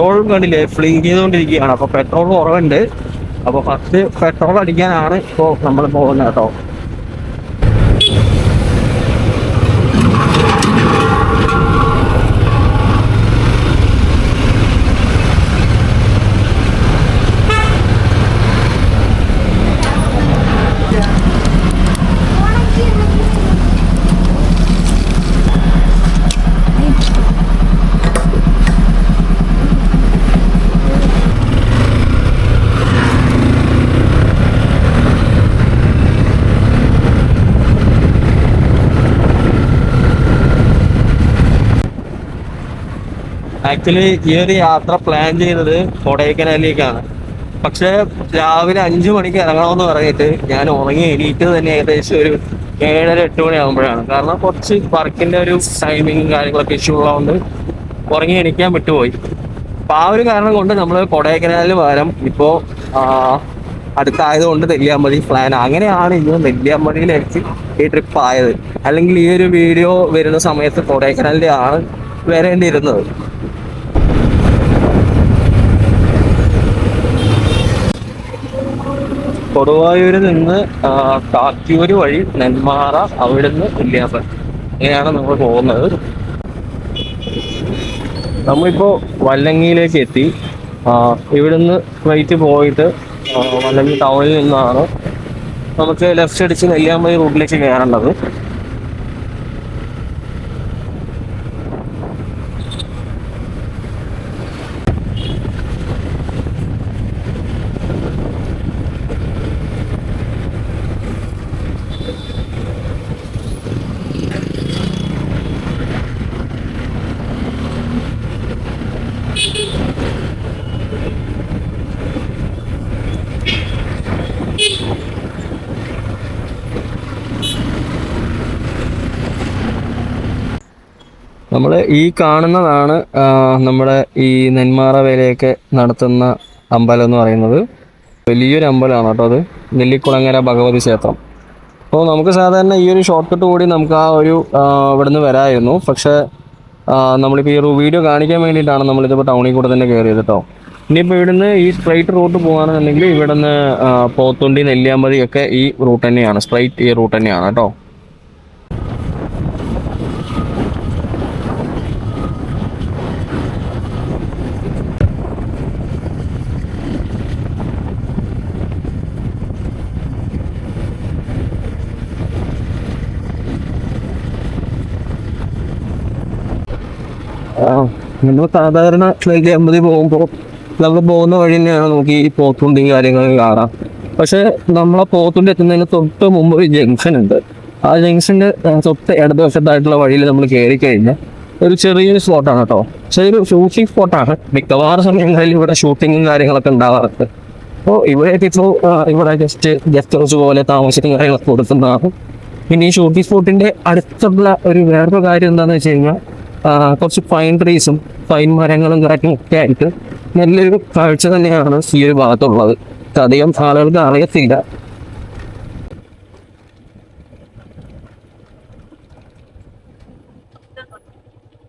Petrol കണ്ടില്ലേ ഫ്ലിങ്ക് ചെയ്തുകൊണ്ടിരിക്കുകയാണ്. അപ്പോൾ പെട്രോൾ കുറവുണ്ട്. അപ്പോൾ ഫസ്റ്റ് പെട്രോൾ അടിക്കാനാണ് ഇപ്പോൾ നമ്മൾ പോകുന്നത് കേട്ടോ. ആക്ച്വലി ഈ ഒരു യാത്ര പ്ലാൻ ചെയ്തത് കൊടൈക്കനാലിലേക്കാണ്. പക്ഷെ രാവിലെ 5 മണിക്ക് ഇറങ്ങണമെന്ന് പറഞ്ഞിട്ട് ഞാൻ ഉറങ്ങി എണീറ്റ് തന്നെ ഏകദേശം ഒരു 7-8 മണി ആകുമ്പോഴാണ്. കാരണം കുറച്ച് വർക്കിന്റെ ഒരു ടൈമിങ്ങും കാര്യങ്ങളൊക്കെ ഇഷ്യൂ ഉള്ളതുകൊണ്ട് ഉറങ്ങി എണീക്കാൻ വിട്ടുപോയി. അപ്പൊ ആ ഒരു കാരണം കൊണ്ട് നമ്മൾ കൊടൈക്കനാലിന് പകരം ഇപ്പോൾ അടുത്തായതുകൊണ്ട് നെല്ലിയാമ്പതി പ്ലാൻ. അങ്ങനെയാണ് ഇന്ന് നെല്ലിയാമ്പതിയിലേക്ക് ഈ ട്രിപ്പ് ആയത്. അല്ലെങ്കിൽ ഈ ഒരു വീഡിയോ വരുന്ന സമയത്ത് കൊടൈക്കനാലിന്റെ ആണ് വരേണ്ടിയിരുന്നത്. കൊടുവായൂരിൽ നിന്ന് കാക്കൂര് വഴി നെന്മാറ, അവിടുന്ന് നെല്ലിയാമ്പതി, ഇങ്ങനെയാണ് നമ്മൾ പോകുന്നത്. നമ്മളിപ്പോൾ വല്ലങ്ങിയിലേക്ക് എത്തി. ഇവിടുന്ന് ഫ്ലൈറ്റ് പോയിട്ട് വല്ലങ്ങി ടൗണിൽ നിന്നാണ് നമുക്ക് ലെഫ്റ്റ് അടിച്ച് നെല്ലിയാമ്പതി റൂട്ടിലേക്ക് കയറേണ്ടത്. നമ്മൾ ഈ കാണുന്നതാണ് നമ്മുടെ ഈ നെന്മാറ വേലയൊക്കെ നടത്തുന്ന അമ്പലം എന്ന് പറയുന്നത്. വലിയൊരു അമ്പലമാണ് കേട്ടോ അത്, നെല്ലിക്കുളങ്ങര ഭഗവതി ക്ഷേത്രം. അപ്പോൾ നമുക്ക് സാധാരണ ഈ ഒരു ഷോർട്ട് കട്ട് കൂടി നമുക്ക് ആ ഒരു ഇവിടുന്ന് വരാമായിരുന്നു. പക്ഷേ നമ്മളിപ്പോൾ ഈ ഒരു വീഡിയോ കാണിക്കാൻ വേണ്ടിയിട്ടാണ് നമ്മളിതിപ്പോൾ ടൗണിൽ കൂടെ തന്നെ കയറിയത് കേട്ടോ. ഇനിയിപ്പോൾ ഇവിടുന്ന് ഈ സ്ട്രൈറ്റ് റൂട്ട് പോകുകയാണെന്നുണ്ടെങ്കിൽ ഇവിടുന്ന് പോത്തുണ്ടി, നെല്ലിയാമ്പതി ഒക്കെ ഈ റൂട്ട് തന്നെയാണ്, സ്ട്രൈറ്റ് ഈ റൂട്ട് തന്നെയാണ് കേട്ടോ. നമ്മൾ സാധാരണ നെല്ലിയാമ്പതി പോകുമ്പോൾ നമ്മൾ പോകുന്ന വഴി തന്നെയാണ് നമുക്ക് ഈ പോത്തുണ്ടി കാര്യങ്ങളൊക്കെ കാണാം. പക്ഷെ നമ്മളെ പോത്തുണ്ടി എത്തുന്നതിന് തൊട്ട് മുമ്പ് ഒരു ജംഗ്ഷൻ ഉണ്ട്. ആ ജംഗ്ഷൻ്റെ തൊട്ട് ഇടതുവശത്തായിട്ടുള്ള വഴിയിൽ നമ്മൾ കയറി കഴിഞ്ഞാൽ ഒരു ചെറിയൊരു സ്പോട്ടാണ് കേട്ടോ. ചെറിയൊരു ഷൂട്ടിംഗ് സ്പോട്ടാണ്. മിക്കവാറും സമയങ്ങളിൽ ഇവിടെ ഷൂട്ടിങ്ങും കാര്യങ്ങളൊക്കെ ഉണ്ടാവാറുണ്ട്. അപ്പോൾ ഇവിടെയൊക്കെ ഇപ്പോൾ ഇവിടെ ഗസ്റ്റ് ഹൗസ് പോലെ താമസിക്കുന്ന കാര്യങ്ങളൊക്കെ കൊടുക്കുന്നതാണ്. പിന്നെ ഈ ഷൂട്ടിംഗ് സ്പോട്ടിൻ്റെ അടുത്തുള്ള ഒരു വേറൊരു കാര്യം എന്താണെന്ന് വെച്ച് കഴിഞ്ഞാൽ കുറച്ച് പൈൻ ട്രീസും പൈൻ മരങ്ങളും കാര്യങ്ങളൊക്കെ ആയിട്ട് നല്ലൊരു കാഴ്ച തന്നെയാണ് ഈ ഒരു ഭാഗത്തുള്ളത്. അധികം ആളുകൾക്ക് അറിയത്തില്ല.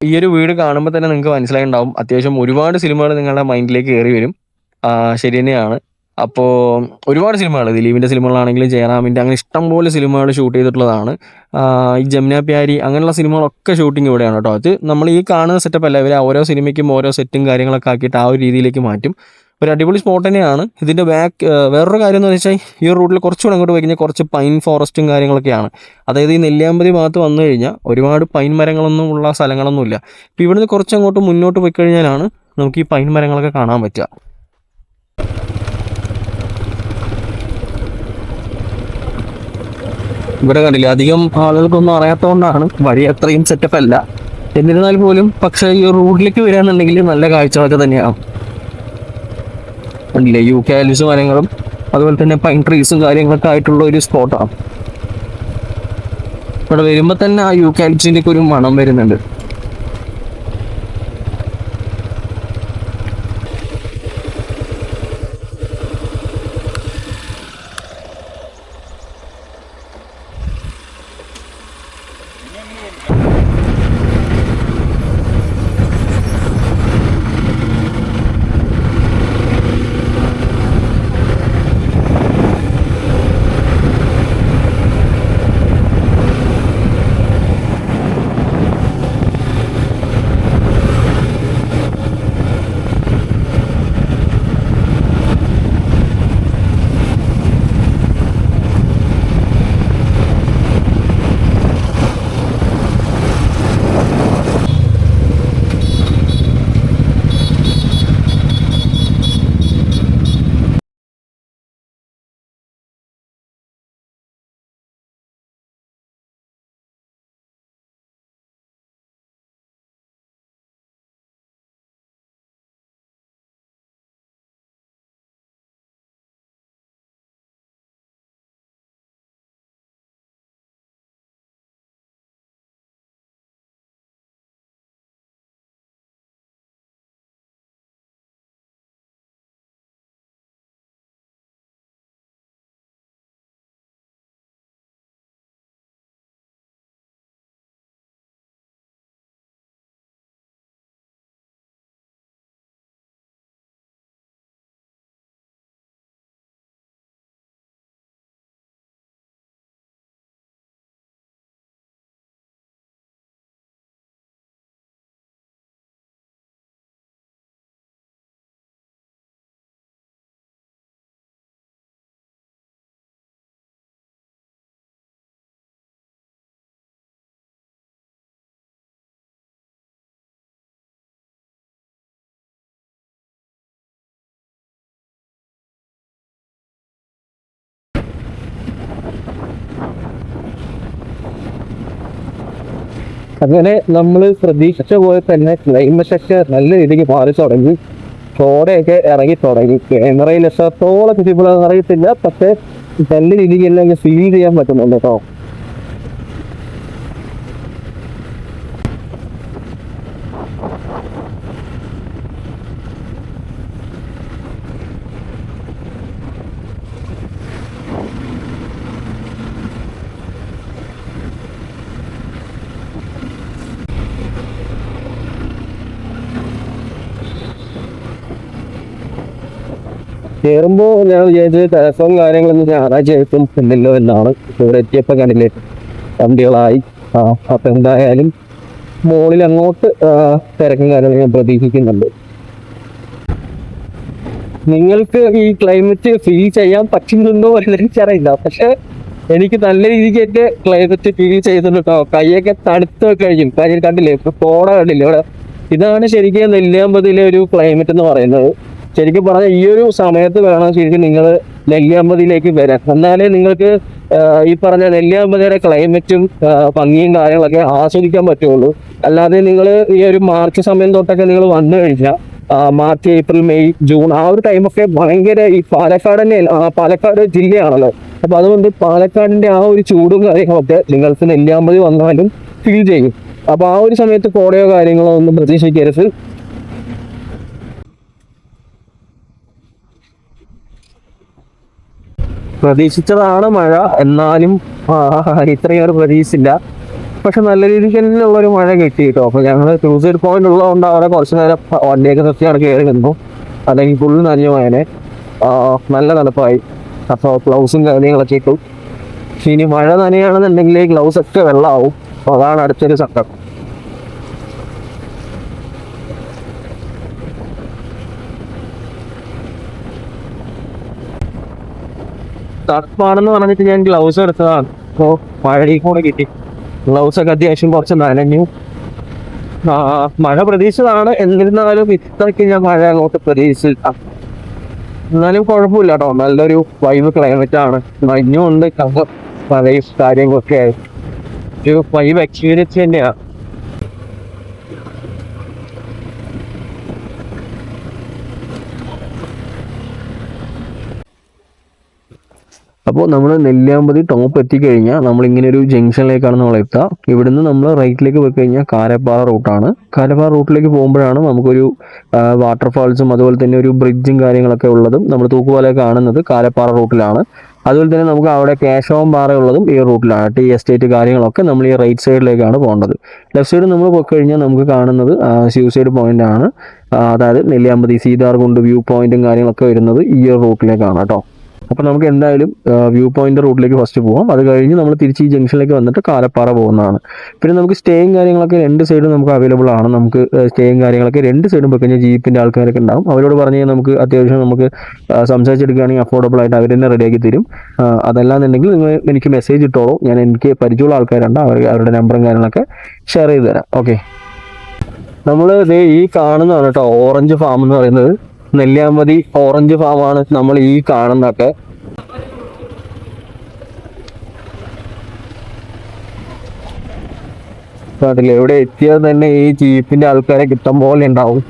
ഈ ഒരു വീട് കാണുമ്പോൾ തന്നെ നിങ്ങൾക്ക് മനസ്സിലായിട്ടുണ്ടാവും, അത്യാവശ്യം ഒരുപാട് സിനിമകൾ നിങ്ങളുടെ മൈൻഡിലേക്ക് കയറി വരും. ശരി തന്നെയാണ്. അപ്പോൾ ഒരുപാട് സിനിമകൾ, ദിലീപിൻ്റെ സിനിമകളാണെങ്കിലും ജയറാമിൻ്റെ, അങ്ങനെ ഇഷ്ടംപോലെ സിനിമകൾ ഷൂട്ട് ചെയ്തിട്ടുള്ളതാണ്. ഈ ജമുന പ്യാരി അങ്ങനെയുള്ള സിനിമകളൊക്കെ ഷൂട്ടിംഗ് ഇവിടെയാണ് കേട്ടോ. അത് നമ്മൾ ഈ കാണുന്ന സെറ്റപ്പ് അല്ല, ഇവർ ഓരോ സിനിമയ്ക്കും ഓരോ സെറ്റും കാര്യങ്ങളൊക്കെ ആക്കിയിട്ട് ആ ഒരു രീതിയിലേക്ക് മാറ്റും. ഒരു അടിപൊളി സ്പോട്ട് തന്നെയാണ്. ഇതിൻ്റെ വേറൊരു കാര്യം എന്ന് വെച്ചാൽ ഈ റൂട്ടിൽ കുറച്ചുകൂടെ അങ്ങോട്ട് പോയി കഴിഞ്ഞാൽ കുറച്ച് പൈൻ ഫോറസ്റ്റും കാര്യങ്ങളൊക്കെയാണ്. അതായത് ഈ നെല്ലിയാമ്പതി ഭാഗത്ത് വന്നു കഴിഞ്ഞാൽ ഒരുപാട് പൈൻ മരങ്ങളൊന്നും ഉള്ള സ്ഥലങ്ങളൊന്നുമില്ല. ഇപ്പോൾ ഇവിടുന്ന് കുറച്ചങ്ങോട്ട് മുന്നോട്ട് പോയി കഴിഞ്ഞാലാണ് നമുക്ക് ഈ പൈൻ മരങ്ങളൊക്കെ കാണാൻ പറ്റുക. ഇവിടെ കണ്ടില്ല, അധികം ആളുകൾക്കൊന്നും അറിയാത്തതുകൊണ്ടാണ് വഴി അത്രയും സെറ്റപ്പ് അല്ല. എന്നിരുന്നാൽ പോലും പക്ഷേ ഈ റൂട്ടിലേക്ക് വരികയാണെന്നുണ്ടെങ്കിൽ നല്ല കാഴ്ചകളൊക്കെ തന്നെയാണ്. കണ്ടില്ലേ, യൂക്കാലിസ് മരങ്ങളും അതുപോലെ തന്നെ പൈൻ ട്രീസും കാര്യങ്ങളൊക്കെ ആയിട്ടുള്ള ഒരു സ്പോട്ടാണ്. ഇവിടെ വരുമ്പോൾ തന്നെ ആ യൂക്കാലിസിൻ്റെ ഒക്കെ ഒരു മണം വരുന്നുണ്ട്. അങ്ങനെ നമ്മൾ പ്രതീക്ഷിച്ച പോലെ തന്നെ ക്ലൈമറ്റ് ഒക്കെ നല്ല രീതിക്ക് മാറി തുടങ്ങി. കോടയൊക്കെ ഇറങ്ങി തുടങ്ങി. ക്യാമറയിൽ എത്രത്തോളം വിസിബിൾ ആണെന്ന് അറിയത്തില്ല, പക്ഷേ നല്ല രീതിക്ക് എല്ലാം ഫീൽ ചെയ്യാൻ പറ്റുന്നുണ്ട് കേട്ടോ. കയറുമ്പോൾ ഞാൻ വിചാരിച്ചത് തിരക്കും കാര്യങ്ങളൊന്നും ഞായറാഴ്ച ആയിട്ടും ഇല്ലല്ലോ എന്നാണ്. ഇവിടെ എത്തിയപ്പോൾ കണ്ടില്ലേ വണ്ടികളായി. അപ്പം എന്തായാലും മോളിൽ അങ്ങോട്ട് തിരക്കും കാര്യങ്ങളും ഞാൻ പ്രതീക്ഷിക്കുന്നുണ്ട്. നിങ്ങൾക്ക് ഈ ക്ലൈമറ്റ് ഫീൽ ചെയ്യാൻ പറ്റുന്നുണ്ടോ എന്ന് എനിക്കറിയില്ല, പക്ഷെ എനിക്ക് നല്ല രീതിക്ക് എന്റെ ക്ലൈമറ്റ് ഫീൽ ചെയ്തിട്ടുണ്ട് കേട്ടോ. കൈയൊക്കെ തണുത്ത് കഴിയും. കാര്യം കണ്ടില്ലേ, ഇപ്പൊ കോട കണ്ടില്ലേ ഇവിടെ. ഇതാണ് ശരിക്കും നെല്ലിയാമ്പതിയിലെ ഒരു ക്ലൈമറ്റ് എന്ന് പറയുന്നത്. ശരിക്കും പറഞ്ഞാൽ ഈ ഒരു സമയത്ത് വേണം ശരിക്കും നിങ്ങൾ നെല്ലിയാമ്പതിയിലേക്ക് വരാൻ. എന്നാലേ നിങ്ങൾക്ക് ഈ പറഞ്ഞ നെല്ലിയാമ്പതിയുടെ ക്ലൈമറ്റും ഭംഗിയും കാര്യങ്ങളൊക്കെ ആസ്വദിക്കാൻ പറ്റുള്ളൂ. അല്ലാതെ നിങ്ങൾ ഈ ഒരു മാർച്ച് സമയം തൊട്ടൊക്കെ നിങ്ങൾ വന്നു കഴിഞ്ഞാൽ മാർച്ച്, ഏപ്രിൽ, മെയ്, ജൂൺ ആ ഒരു ടൈമൊക്കെ ഭയങ്കര ഈ പാലക്കാട് തന്നെ, പാലക്കാട് ജില്ലയാണല്ലോ. അപ്പൊ അതുകൊണ്ട് പാലക്കാടിന്റെ ആ ഒരു ചൂടും കാര്യങ്ങളൊക്കെ നിങ്ങൾക്ക് നെല്ലിയാമ്പതി വന്നാലും ഫീൽ ചെയ്യും. അപ്പൊ ആ ഒരു സമയത്ത് കോടയോ കാര്യങ്ങളോ ഒന്നും പ്രതീക്ഷിക്കരുത്. പ്രതീക്ഷിച്ചതാണ് മഴ, എന്നാലും ഇത്രയും ഒരു പ്രതീക്ഷിച്ചില്ല. പക്ഷെ നല്ല രീതിക്ക് തന്നെയുള്ള ഒരു മഴ കിട്ടി കേട്ടോ. അപ്പൊ ഞങ്ങൾ സൂസൈഡ് പോയിന്റ് ഉള്ളതുകൊണ്ട് അവിടെ കുറച്ച് നേരം വണ്ടിയൊക്കെ നിർത്തിയാണ് കയറി നിന്നു. അല്ലെങ്കിൽ ഫുള്ള് നനഞ്ഞു പോയനെ. നല്ല തണുപ്പായി. അപ്പോൾ ഗ്ലൗസും കാര്യങ്ങളൊക്കെ ഇട്ടു. പക്ഷെ ഇനി മഴ നനയാണെന്നുണ്ടെങ്കിൽ ഗ്ലൗസ് ഒക്കെ വെള്ളമാവും. അപ്പോൾ അതാണ് അടുത്തൊരു സങ്കടം. തണുപ്പാണെന്ന് പറഞ്ഞിട്ട് ഞാൻ ഗ്ലൗസ് എടുത്തതാണ്. അപ്പോൾ മഴയിൽ കൂടെ കിട്ടി. ഗ്ലൗസ് ഒക്കെ അത്യാവശ്യം കുറച്ച് നനഞ്ഞു. മഴ പ്രതീക്ഷിച്ചതാണ്, എന്നിരുന്നാലും ഇത്രയ്ക്ക് ഞാൻ മഴ അങ്ങോട്ട് പ്രതീക്ഷിച്ചില്ല. എന്നാലും കുഴപ്പമില്ല കേട്ടോ. നല്ലൊരു വൈബ് ക്ലൈമറ്റ് ആണ്. മഞ്ഞുണ്ട്, മഴയും കാര്യങ്ങളൊക്കെ ആയി ഒരു വൈബ് എക്സ്പീരിയൻസ് തന്നെയാണ്. അപ്പോൾ നമ്മൾ നെല്ലിയാമ്പതി ടോപ്പ് എത്തിക്കഴിഞ്ഞാൽ നമ്മളിങ്ങനെ ഒരു ജംഗ്ഷനിലേക്കാണ് നമ്മൾ എത്തുക. ഇവിടുന്ന് നമ്മൾ റൈറ്റിലേക്ക് പോയി കഴിഞ്ഞാൽ കാരപ്പാറ റൂട്ടാണ്. കാരപ്പാറ റൂട്ടിലേക്ക് പോകുമ്പോഴാണ് നമുക്കൊരു വാട്ടർഫാൾസും അതുപോലെ തന്നെ ഒരു ബ്രിഡ്ജും കാര്യങ്ങളൊക്കെ ഉള്ളതും നമ്മൾ തൂക്കുപാലം കാണുന്നത് കാരപ്പാറ റൂട്ടിലാണ്. അതുപോലെ തന്നെ നമുക്ക് അവിടെ കേശവം പാറ ഉള്ളതും ഈ റൂട്ടിലാണ്. ടീ എസ്റ്റേറ്റ് കാര്യങ്ങളൊക്കെ നമ്മൾ ഈ റൈറ്റ് സൈഡിലേക്കാണ് പോകേണ്ടത്. ലെഫ്റ്റ് സൈഡ് നമ്മൾ പോയി കഴിഞ്ഞാൽ നമുക്ക് കാണുന്നത് സൂസൈഡ് പോയിന്റ് ആണ്. അതായത് നെല്ലിയാമ്പതി സീതാർകുണ്ട് വ്യൂ പോയിന്റും കാര്യങ്ങളൊക്കെ വരുന്നത് ഈ ഒരു റൂട്ടിലേക്കാണ് കേട്ടോ. അപ്പോൾ നമുക്ക് എന്തായാലും വ്യൂ പോയിന്റ് റൂട്ടിലേക്ക് ഫസ്റ്റ് പോകാം. അത് കഴിഞ്ഞ് നമ്മൾ തിരിച്ച് ഈ ജംഗ്ഷനിലേക്ക് വന്നിട്ട് കാരപ്പാറ പോകുന്നതാണ്. പിന്നെ നമുക്ക് സ്റ്റേയും കാര്യങ്ങളൊക്കെ രണ്ട് സൈഡും നമുക്ക് അവൈലബിൾ ആണ്. നമുക്ക് സ്റ്റേയും കാര്യങ്ങളൊക്കെ രണ്ട് സൈഡും പോയി കഴിഞ്ഞാൽ ജീപ്പിൻ്റെ ആൾക്കാരൊക്കെ ഉണ്ടാവും. അവരോട് പറഞ്ഞു കഴിഞ്ഞാൽ നമുക്ക് അത്യാവശ്യം നമുക്ക് സംസാരിച്ചെടുക്കുകയാണെങ്കിൽ അഫോർഡബിൾ ആയിട്ട് അവർ തന്നെ റെഡിയാക്കി തരും. അതല്ലാന്നുണ്ടെങ്കിൽ നിങ്ങൾ എനിക്ക് മെസ്സേജ് ഇട്ടോളൂ. ഞാൻ എനിക്ക് പരിചയമുള്ള ആൾക്കാരുണ്ട്, അവരുടെ നമ്പറും കാര്യങ്ങളൊക്കെ ഷെയർ ചെയ്ത് തരാം. ഓക്കെ, നമ്മൾ ഈ കാണുന്നതാണ് കേട്ടോ ഓറഞ്ച് ഫാം എന്ന് പറയുന്നത്. നെല്ലിയാമ്പതി ഓറഞ്ച് ഫാമാണ് നമ്മൾ ഈ കാണുന്നതൊക്കെ. നാട്ടിൽ എവിടെ എത്തിയാൽ തന്നെ ഈ ജീപ്പിന്റെ ആൾക്കാരെ കിട്ടും പോലെ ഉണ്ടാവും.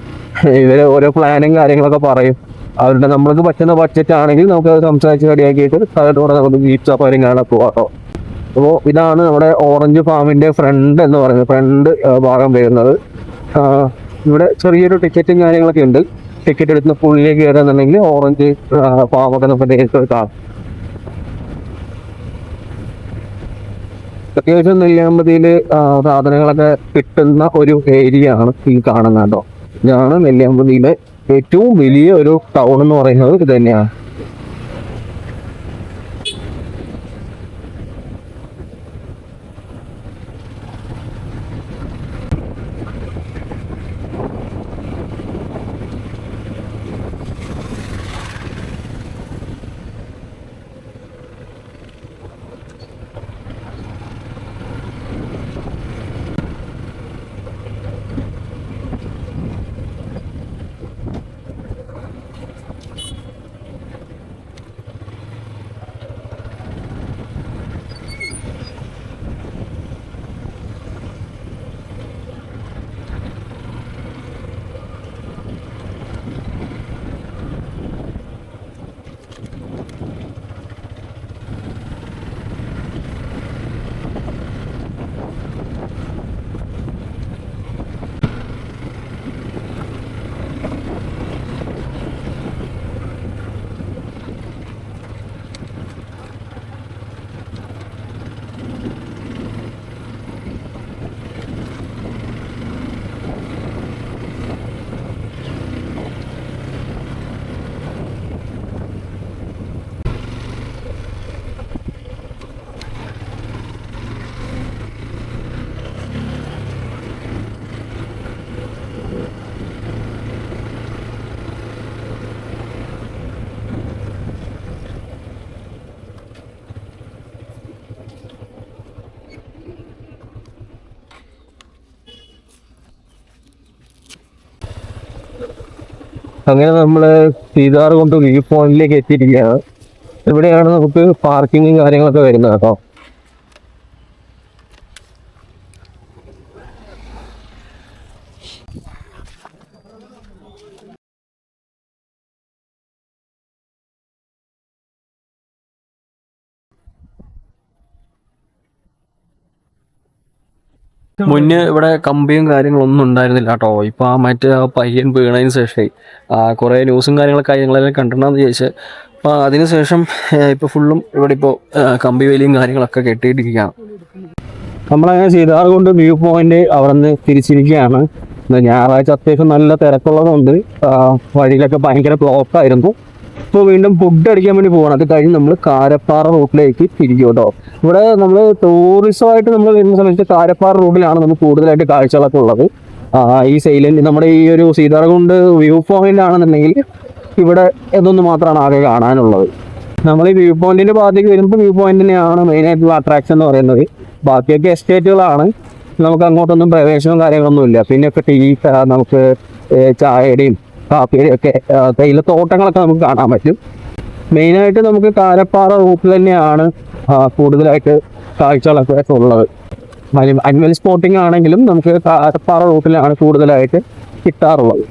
ഇവര് ഓരോ പ്ലാനും കാര്യങ്ങളൊക്കെ പറയും. അവരുടെ നമ്മൾക്ക് പറ്റുന്ന ബഡ്ജറ്റ് ആണെങ്കിൽ നമുക്ക് അത് സംസാരിച്ച് റെഡിയാക്കിയിട്ട് അവരുടെ നമുക്ക് ജീപ്പ് സഫാരിയും കാണാൻ പോകാം കേട്ടോ. അപ്പോൾ ഇതാണ് നമ്മുടെ ഓറഞ്ച് ഫാമിന്റെ ഫ്രണ്ട് എന്ന് പറയുന്നത്, ഫ്രണ്ട് ഭാഗം വരുന്നത്. ഇവിടെ ചെറിയൊരു ടിക്കറ്റും കാര്യങ്ങളൊക്കെ ഉണ്ട്. ടിക്കറ്റ് എടുക്കുന്ന പുള്ളിലേക്ക് കയറുന്നുണ്ടെങ്കിൽ ഓറഞ്ച് ഫാമൊക്കെ നമുക്ക് നേരിട്ട് കാണാം. അത്യാവശ്യം നെല്ലിയാമ്പതിയിൽ സാധനങ്ങളൊക്കെ കിട്ടുന്ന ഒരു ഏരിയ ആണ് ഈ കാണുന്നത് കേട്ടോ. ഇതാണ് നെല്ലിയാമ്പതിയിലെ ഏറ്റവും വലിയ ഒരു ടൗൺ എന്ന് പറയുന്നത് ഇത് തന്നെയാണ്. അങ്ങനെ നമ്മൾ സീതാർകുണ്ട് വ്യൂ പോയിന്റിലേക്ക് എത്തിയിരിക്കുകയാണ്. ഇവിടെയാണ് നമുക്ക് പാർക്കിങ്ങും കാര്യങ്ങളൊക്കെ വരുന്നത് കേട്ടോ. മുന്നേ ഇവിടെ കമ്പിയും കാര്യങ്ങളൊന്നും ഉണ്ടായിരുന്നില്ല കേട്ടോ. ഇപ്പൊ മറ്റേ പയ്യൻ വീണതിന് ശേഷമേ കുറേ ന്യൂസും കാര്യങ്ങളൊക്കെ ഞങ്ങളെല്ലാം കണ്ടിട്ടുണ്ടെന്ന് ചോദിച്ചാൽ അപ്പോൾ അതിനുശേഷം ഇപ്പോൾ ഫുള്ളും ഇവിടെ ഇപ്പോൾ കമ്പി വേലിയും കാര്യങ്ങളൊക്കെ കെട്ടിയിട്ടിരിക്കുകയാണ്. നമ്മളങ്ങനെ സീതാർകുണ്ട് വ്യൂ പോയിന്റ് അവിടെ നിന്ന് തിരിച്ചിരിക്കുകയാണ്. ഞായറാഴ്ച അത്യാവശ്യം നല്ല തിരക്കുള്ളതുകൊണ്ട് വഴിയിലൊക്കെ ഭയങ്കര ബ്ലോക്കായിരുന്നു. ഇപ്പോൾ വീണ്ടും ഫുഡ് അടിക്കാൻ വേണ്ടി പോകണം. അത് കഴിഞ്ഞ് നമ്മൾ കാരപ്പാറ റൂട്ടിലേക്ക് തിരിക്കും കേട്ടോ. ഇവിടെ നമ്മൾ ടൂറിസമായിട്ട് നമ്മൾ വരുന്ന സമയത്ത് കാരപ്പാറ റൂട്ടിലാണ് നമുക്ക് കൂടുതലായിട്ട് കാഴ്ചകളൊക്കെ ഉള്ളത്. ഈ സൈലന്റ് നമ്മുടെ ഈ ഒരു സീതാർകുണ്ട് വ്യൂ പോയിന്റ് ആണെന്നുണ്ടെങ്കിൽ ഇവിടെ ഇതൊന്നും മാത്രമാണ് ആകെ കാണാനുള്ളത്. നമ്മൾ ഈ വ്യൂ പോയിന്റിന്റെ ഭാഗത്തേക്ക് വരുമ്പോൾ വ്യൂ പോയിന്റിനെയാണ് മെയിനായിട്ടുള്ള അട്രാക്ഷൻ എന്ന് പറയുന്നത്. ബാക്കിയൊക്കെ എസ്റ്റേറ്റുകളാണ്. നമുക്ക് അങ്ങോട്ടൊന്നും പ്രവേശനവും കാര്യങ്ങളൊന്നും ഇല്ല. പിന്നെയൊക്കെ നമുക്ക് ചായയുടെയും കാപ്പിയുടെയും ഒക്കെ തേയിലത്തോട്ടങ്ങളൊക്കെ നമുക്ക് കാണാൻ പറ്റും. മെയിനായിട്ട് നമുക്ക് കാരപ്പാറ റൂട്ടിൽ തന്നെയാണ് കൂടുതലായിട്ട് കാഴ്ചകളൊക്കെ ഉള്ളത്. അനിമൽ സ്പോട്ടിംഗ് ആണെങ്കിലും നമുക്ക് കാരപ്പാറ റൂട്ടിലാണ് കൂടുതലായിട്ട് കിട്ടാറുള്ളത്.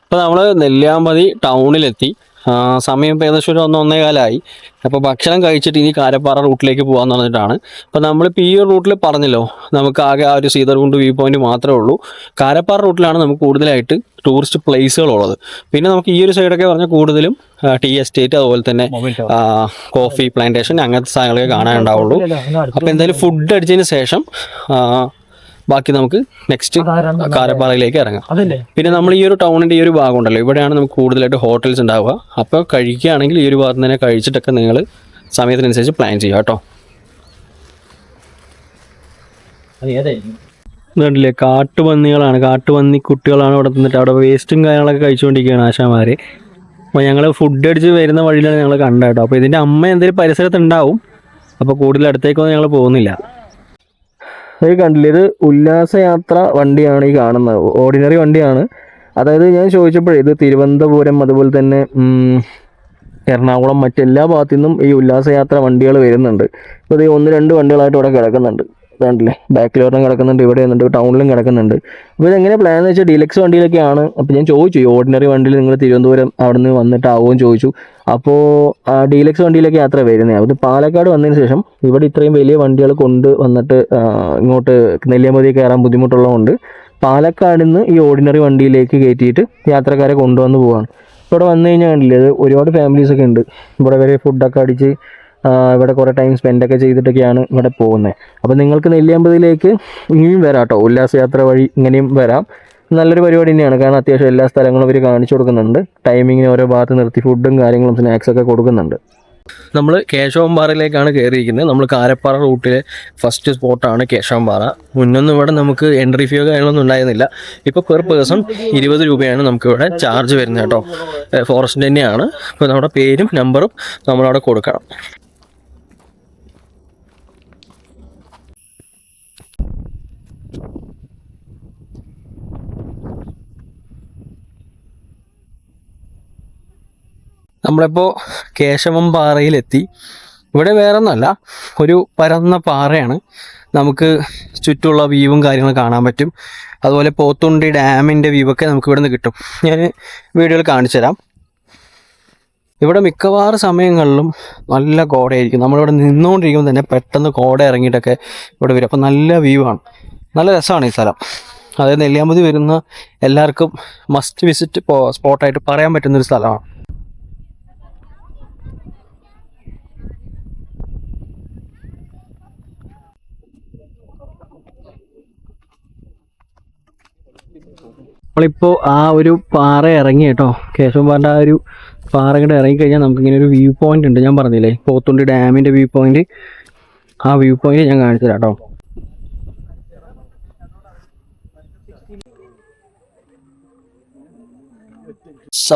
ഇപ്പോൾ നമ്മൾ നെല്ലിയാമ്പതി ടൗണിലെത്തി. സമയം ഇപ്പോൾ ഏകദേശം ഒരു 1-1:15 അപ്പോൾ ഭക്ഷണം കഴിച്ചിട്ട് ഇനി കാരപ്പാറ റൂട്ടിലേക്ക് പോകാമെന്ന് പറഞ്ഞിട്ടാണ്. അപ്പോൾ നമ്മളിപ്പോൾ ഈ ഒരു റൂട്ടിൽ പറഞ്ഞല്ലോ നമുക്ക് ആകെ ആ ഒരു സീതാർകുണ്ട് വ്യൂ പോയിന്റ് മാത്രമേ ഉള്ളൂ. കാരപ്പാറ റൂട്ടിലാണ് നമുക്ക് കൂടുതലായിട്ട് ടൂറിസ്റ്റ് പ്ലേസുകളുള്ളത്. പിന്നെ നമുക്ക് ഈ ഒരു സൈഡൊക്കെ പറഞ്ഞാൽ കൂടുതലും ടീ എസ്റ്റേറ്റ്, അതുപോലെ തന്നെ കോഫി പ്ലാന്റേഷൻ, അങ്ങനത്തെ സാധനങ്ങളൊക്കെ കാണാനുണ്ടാവുള്ളൂ. അപ്പോൾ എന്തായാലും ഫുഡ് അടിച്ചതിന് ശേഷം ബാക്കി നമുക്ക് നെക്സ്റ്റ് കാരപ്പാറയിലേക്ക് ഇറങ്ങാം. പിന്നെ നമ്മൾ ഈ ഒരു ടൗണിന്റെ ഈ ഒരു ഭാഗം ഉണ്ടല്ലോ, ഇവിടെയാണ് നമുക്ക് കൂടുതലായിട്ട് ഹോട്ടൽസ് ഉണ്ടാവുക. അപ്പോൾ കഴിക്കുകയാണെങ്കിൽ ഈ ഒരു ഭാഗത്ത് തന്നെ കഴിച്ചിട്ടൊക്കെ നിങ്ങൾ സമയത്തിനനുസരിച്ച് പ്ലാൻ ചെയ്യുക കേട്ടോ. കണ്ടില്ലേ, കാട്ടുപന്നികളാണ്, കാട്ടുപന്നി കുട്ടികളാണ് ഇവിടെ നിന്നിട്ട് അവിടെ വേസ്റ്റും കാര്യങ്ങളൊക്കെ കഴിച്ചുകൊണ്ടിരിക്കുകയാണ് ആശാമാർ. അപ്പോൾ ഞങ്ങൾ ഫുഡ് അടിച്ച് വരുന്ന വഴിയിലാണ് ഞങ്ങൾ കണ്ടത് കേട്ടോ. അപ്പോൾ ഇതിൻ്റെ അമ്മ എന്തെങ്കിലും പരിസരത്ത് ഉണ്ടാവും. അപ്പോൾ കൂടുതൽ അടുത്തേക്കൊന്നും ഞങ്ങൾ പോകുന്നില്ല. ഇത് കണ്ടില്ലേ, ഇത് ഉല്ലാസയാത്ര വണ്ടിയാണ് ഈ കാണുന്നത്. ഓർഡിനറി വണ്ടിയാണ്. അതായത് ഞാൻ ചോദിച്ചപ്പോഴേ ഇത് തിരുവനന്തപുരം, അതുപോലെ തന്നെ എറണാകുളം, മറ്റെല്ലാ ഭാഗത്തു നിന്നും ഈ ഉല്ലാസയാത്ര വണ്ടികൾ വരുന്നുണ്ട്. ഇപ്പോൾ ഇത് 1-2 വണ്ടികളായിട്ട് ഇവിടെ കിടക്കുന്നുണ്ട്. കണ്ടില്ലേ, ബാക്കിലോട്ടും കിടക്കുന്നുണ്ട്, ഇവിടെ വന്നിട്ട് ടൗണിലും കിടക്കുന്നുണ്ട്. അപ്പോൾ ഇതെങ്ങനെ പ്ലാൻ എന്ന് വെച്ചാൽ ഡീലക്സ് വണ്ടിയിലൊക്കെയാണ്. അപ്പോൾ ഞാൻ ചോദിച്ചു, ഈ ഓർഡിനറി വണ്ടിയിൽ നിങ്ങൾ തിരുവനന്തപുരം അവിടെ നിന്ന് വന്നിട്ടാവുമെന്ന് ചോദിച്ചു. അപ്പോൾ ഡീലക്സ് വണ്ടിയിലേക്ക് യാത്ര വരുന്നത്. അത് പാലക്കാട് വന്നതിന് ശേഷം ഇവിടെ ഇത്രയും വലിയ വണ്ടികൾ കൊണ്ട് വന്നിട്ട് ഇങ്ങോട്ട് നെല്ലിയാമ്പതി കയറാൻ ബുദ്ധിമുട്ടുള്ളതുകൊണ്ട് പാലക്കാട് നിന്ന് ഈ ഓർഡിനറി വണ്ടിയിലേക്ക് കയറ്റിയിട്ട് യാത്രക്കാരെ കൊണ്ടുവന്ന് പോവാണ്. ഇവിടെ വന്നു കഴിഞ്ഞാൽ കണ്ടില്ലേ, അത് ഒരുപാട് ഫാമിലീസൊക്കെ ഉണ്ട്. ഇവിടെ വരെ ഫുഡൊക്കെ അടിച്ച് ഇവിടെ കുറേ ടൈം സ്പെൻഡൊക്കെ ചെയ്തിട്ടൊക്കെയാണ് ഇവിടെ പോകുന്നത്. അപ്പോൾ നിങ്ങൾക്ക് നെല്ലിയാമ്പതിയിലേക്ക് ഇനിയും വരാം കേട്ടോ. ഉല്ലാസയാത്ര വഴി ഇങ്ങനെയും വരാം. നല്ലൊരു പരിപാടി തന്നെയാണ്. കാരണം അത്യാവശ്യം എല്ലാ സ്ഥലങ്ങളും അവർ കാണിച്ചു കൊടുക്കുന്നുണ്ട്. ടൈമിങ്ങിന് ഓരോ ഭാഗത്ത് നിർത്തി ഫുഡും കാര്യങ്ങളും സ്നാക്സൊക്കെ കൊടുക്കുന്നുണ്ട്. നമ്മൾ കേശവൻപാറയിലേക്കാണ് കയറിയിരിക്കുന്നത്. നമ്മൾ കാരപ്പാറ റൂട്ടിലെ ഫസ്റ്റ് സ്പോട്ടാണ് കേശവൻപാറ. മുന്നൊന്നും ഇവിടെ നമുക്ക് എൻട്രി ഫീയോ കാര്യങ്ങളൊന്നും ഉണ്ടായിരുന്നില്ല. ഇപ്പോൾ പെർ പേഴ്സൺ 20 രൂപയാണ് നമുക്കിവിടെ ചാർജ് വരുന്നത് കേട്ടോ. ഫോറസ്റ്റ് തന്നെയാണ്. ഇപ്പോൾ നമ്മുടെ പേരും നമ്പറും നമ്മളവിടെ കൊടുക്കണം. നമ്മളിപ്പോൾ കേശവൻപാറയിലെത്തി. ഇവിടെ വേറെ ഒന്നുമല്ല, ഒരു പരന്ന പാറയാണ്. നമുക്ക് ചുറ്റുമുള്ള വ്യൂവും കാര്യങ്ങളും കാണാൻ പറ്റും. അതുപോലെ പോത്തുണ്ടി ഡാമിൻ്റെ വ്യൂ ഒക്കെ നമുക്ക് ഇവിടെ നിന്ന് കിട്ടും. ഞാൻ വീഡിയോയിൽ കാണിച്ചു തരാം. ഇവിടെ മിക്കവാറും സമയങ്ങളിലും നല്ല കോടയായിരിക്കും. നമ്മളിവിടെ നിന്നുകൊണ്ടിരിക്കുമ്പോൾ തന്നെ പെട്ടെന്ന് കോട ഇറങ്ങിയിട്ടൊക്കെ ഇവിടെ വരും. അപ്പോൾ നല്ല വ്യൂ ആണ്, നല്ല രസമാണ് ഈ സ്ഥലം. അതായത് നെല്ലിയാമ്പതി വരുന്ന എല്ലാവർക്കും മസ്റ്റ് വിസിറ്റ് സ്പോട്ടായിട്ട് പറയാൻ പറ്റുന്നൊരു സ്ഥലമാണ്. നമ്മളിപ്പോൾ ആ ഒരു പാറ ഇറങ്ങി കേട്ടോ. കേശവൻപാറയുടെ ആ ഒരു പാറ ഇങ്ങോട്ട് ഇറങ്ങിക്കഴിഞ്ഞാൽ നമുക്കിങ്ങനെ ഒരു വ്യൂ പോയിന്റ് ഉണ്ട്. ഞാൻ പറഞ്ഞില്ലേ, പോത്തുണ്ടി ഡാമിൻ്റെ വ്യൂ പോയിന്റ്. ആ വ്യൂ പോയിന്റ് ഞാൻ കാണിച്ചു തരാം കേട്ടോ.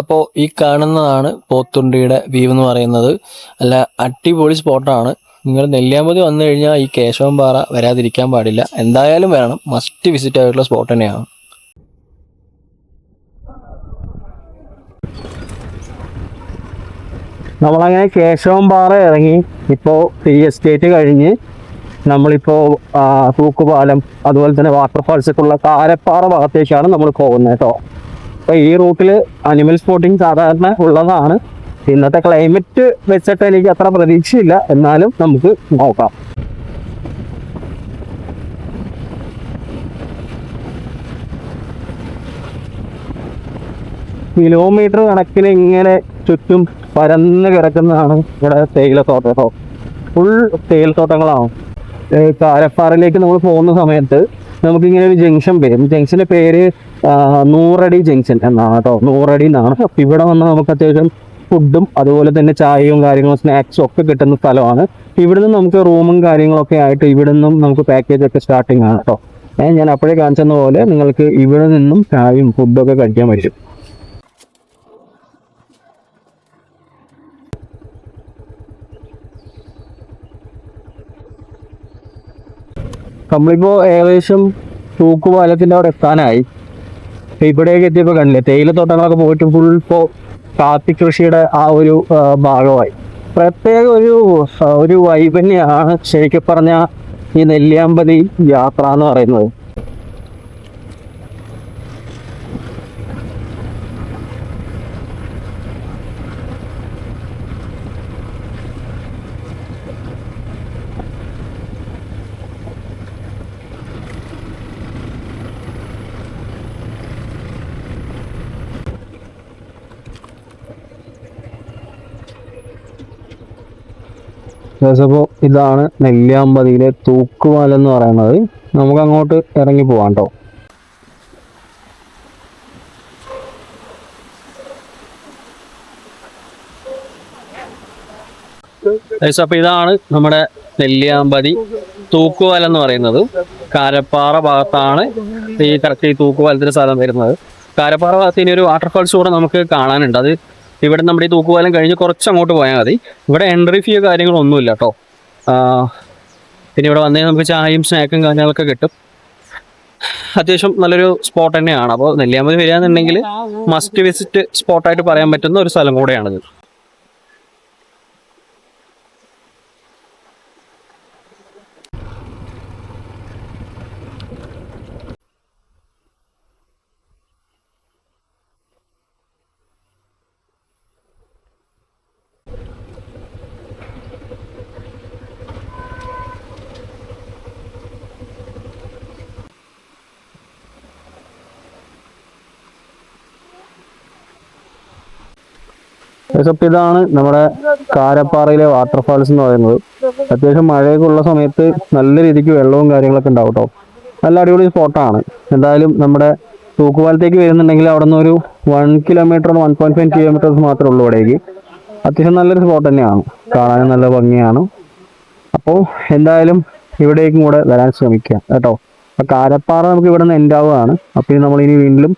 അപ്പോൾ ഈ കാണുന്നതാണ് പോത്തുണ്ടിയുടെ വ്യൂ എന്ന് പറയുന്നത്. നല്ല അടിപൊളി സ്പോട്ടാണ്. നിങ്ങൾ നെല്ലിയാമ്പതി വന്നു കഴിഞ്ഞാൽ ഈ കേശവൻ പാറ വരാതിരിക്കാൻ പാടില്ല. എന്തായാലും വരണം. മസ്റ്റ് വിസിറ്റ് ആയിട്ടുള്ള സ്പോട്ട് തന്നെയാണ്. നമ്മളങ്ങനെ കേശവൻ പാറ ഇറങ്ങി. ഇപ്പോൾ ടീ എസ്റ്റേറ്റ് കഴിഞ്ഞ് നമ്മളിപ്പോൾ തൂക്കുപാലം അതുപോലെ തന്നെ വാട്ടർഫാൾസൊക്കെയുള്ള കാരപ്പാറ ഭാഗത്തേക്കാണ് നമ്മൾ പോകുന്നത് കേട്ടോ. അപ്പോൾ ഈ റൂട്ടിൽ അനിമൽ സ്പോട്ടിങ് സാധാരണ ഉള്ളതാണ്. ഇന്നത്തെ ക്ലൈമറ്റ് വെച്ചിട്ട് എനിക്ക് അത്ര പ്രതീക്ഷയില്ല, എന്നാലും നമുക്ക് നോക്കാം. കിലോമീറ്റർ കണക്കിന് ഇങ്ങനെ ചുറ്റും പരന്ന് കിടക്കുന്നതാണ് ഇവിടെ തേയിലത്തോട്ടം കേട്ടോ. ഫുൾ തേയിലത്തോട്ടങ്ങളാണ്. കാരപ്പാറയിലേക്ക് നമ്മൾ പോകുന്ന സമയത്ത് നമുക്കിങ്ങനെ ഒരു ജംഗ്ഷൻ വരും. ജംഗ്ഷൻ്റെ പേര് നൂറടി ജംഗ്ഷൻ എന്നാണ് കേട്ടോ. നൂറടി എന്നാണ്. അപ്പം ഇവിടെ വന്ന് നമുക്ക് അത്യാവശ്യം ഫുഡും അതുപോലെ തന്നെ ചായയും കാര്യങ്ങളും സ്നാക്സും ഒക്കെ കിട്ടുന്ന സ്ഥലമാണ്. ഇവിടുന്ന് നമുക്ക് റൂമും കാര്യങ്ങളൊക്കെ ആയിട്ട് ഇവിടെ നിന്നും നമുക്ക് പാക്കേജ് ഒക്കെ സ്റ്റാർട്ടിങ് ആണ് കേട്ടോ. ഞാൻ അപ്പോഴേ കാണിച്ചെന്ന പോലെ നിങ്ങൾക്ക് ഇവിടെ നിന്നും ചായയും ഫുഡൊക്കെ കഴിക്കാൻ പറ്റും. നമ്മളിപ്പോൾ ഏകദേശം തൂക്കുപാലത്തിൻ്റെ അവിടെ എത്താനായി. ഇവിടേക്ക് എത്തിയപ്പോൾ കണ്ടില്ലേ, തേയിലത്തോട്ടങ്ങളൊക്കെ പോയിട്ട് ഫുൾ ഇപ്പോൾ കാപ്പി കൃഷിയുടെ ആ ഒരു ഭാഗമായി. പ്രത്യേക ഒരു വൈബ് തന്നെയാണ് ശരിക്കും പറഞ്ഞാൽ ഈ നെല്ലിയാമ്പതി യാത്ര എന്ന് പറയുന്നത്. അപ്പോൾ ഇതാണ് നെല്ലിയാമ്പതിയിലെ തൂക്കുപാലം എന്ന് പറയുന്നത്. നമുക്ക് അങ്ങോട്ട് ഇറങ്ങി പോവാം കേട്ടോ. അപ്പോൾ ഇതാണ് നമ്മുടെ നെല്ലിയാമ്പതി തൂക്കുപാലം എന്ന് പറയുന്നത്. കാരപ്പാറ ഭാഗത്താണ് കറക്റ്റ് ഈ തൂക്കുപാലത്തിൻ്റെ സ്ഥലം വരുന്നത്. കാരപ്പാറ ഭാഗത്ത് ഇനി ഒരു വാട്ടർഫാൾസ് കൂടെ നമുക്ക് കാണാനുണ്ട്. അത് ഇവിടെ നമ്മുടെ ഈ തൂക്കുപാലം കഴിഞ്ഞ് കുറച്ച് അങ്ങോട്ട് പോയാൽ മതി. ഇവിടെ എൻട്രി ഫീ കാര്യങ്ങളൊന്നുമില്ല കേട്ടോ. പിന്നെ ഇവിടെ വന്നേ നമുക്ക് ചായയും സ്നാക്കും കാര്യങ്ങളൊക്കെ കിട്ടും. അത്യാവശ്യം നല്ലൊരു സ്പോട്ട് തന്നെയാണ്. അപ്പോൾ നെല്ലിയാമ്പതി വരികയാണെന്നുണ്ടെങ്കിൽ മസ്റ്റ് വിസിറ്റ് സ്പോട്ടായിട്ട് പറയാൻ പറ്റുന്ന ഒരു സ്ഥലം കൂടെയാണിത്. ഇതാണ് നമ്മുടെ കാരപ്പാറയിലെ വാട്ടർഫാൾസ് എന്ന് പറയുന്നത്. അത്യാവശ്യം മഴയൊക്കെ ഉള്ള സമയത്ത് നല്ല രീതിക്ക് വെള്ളവും കാര്യങ്ങളൊക്കെ ഉണ്ടാവും കേട്ടോ. നല്ല അടിപൊളി സ്പോട്ടാണ്. എന്തായാലും നമ്മുടെ തൂക്കുപാലത്തേക്ക് വരുന്നുണ്ടെങ്കിൽ അവിടെ നിന്ന് ഒരു 1 കിലോമീറ്റർ 1.5 കിലോമീറ്റേഴ്സ് മാത്രമേ ഉള്ളൂ ഇവിടേക്ക്. അത്യാവശ്യം നല്ലൊരു സ്പോട്ട് തന്നെയാണ്, കാണാനും നല്ല ഭംഗിയാണ്. അപ്പോൾ എന്തായാലും ഇവിടേക്കും കൂടെ വരാൻ ശ്രമിക്കുക കേട്ടോ. അപ്പോൾ കാരപ്പാറ നമുക്ക് ഇവിടെ നിന്ന് എൻഡ് ആവുകയാണ്. അപ്പോൾ നമ്മളിനി വീണ്ടും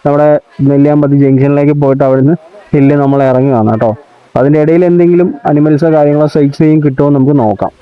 നമ്മുടെ നെല്ലിയാമ്പതി ജംഗ്ഷനിലേക്ക് പോയിട്ട് അവിടുന്ന് ഹില്ല് നമ്മൾ ഇറങ്ങുകയാണ് കേട്ടോ. അതിൻ്റെ ഇടയിൽ എന്തെങ്കിലും അനിമൽസോ കാര്യങ്ങളോ സൈറ്റ് സീയിങ് കിട്ടുമോ നമുക്ക് നോക്കാം.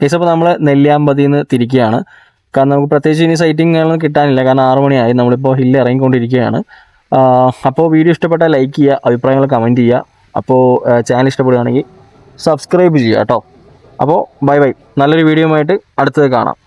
അപ്പോൾ നമ്മൾ നെല്ലിയാമ്പതിയിൽ നിന്ന് തിരിക്കുകയാണ്. കാരണം നമുക്ക് പ്രത്യേകിച്ച് ഇനി സൈറ്റിങ്ങുകളൊന്നും കിട്ടാനില്ല. കാരണം 6 മണിയായി, നമ്മളിപ്പോൾ ഹില്ല് ഇറങ്ങിക്കൊണ്ടിരിക്കുകയാണ്. അപ്പോൾ വീഡിയോ ഇഷ്ടപ്പെട്ടാൽ ലൈക്ക് ചെയ്യുക, അഭിപ്രായങ്ങൾ കമൻറ്റ് ചെയ്യുക. അപ്പോൾ ചാനൽ ഇഷ്ടപ്പെടുകയാണെങ്കിൽ സബ്സ്ക്രൈബ് ചെയ്യുക കേട്ടോ. അപ്പോൾ ബൈ ബൈ. നല്ലൊരു വീഡിയോ ആയിട്ട് അടുത്തത് കാണാം.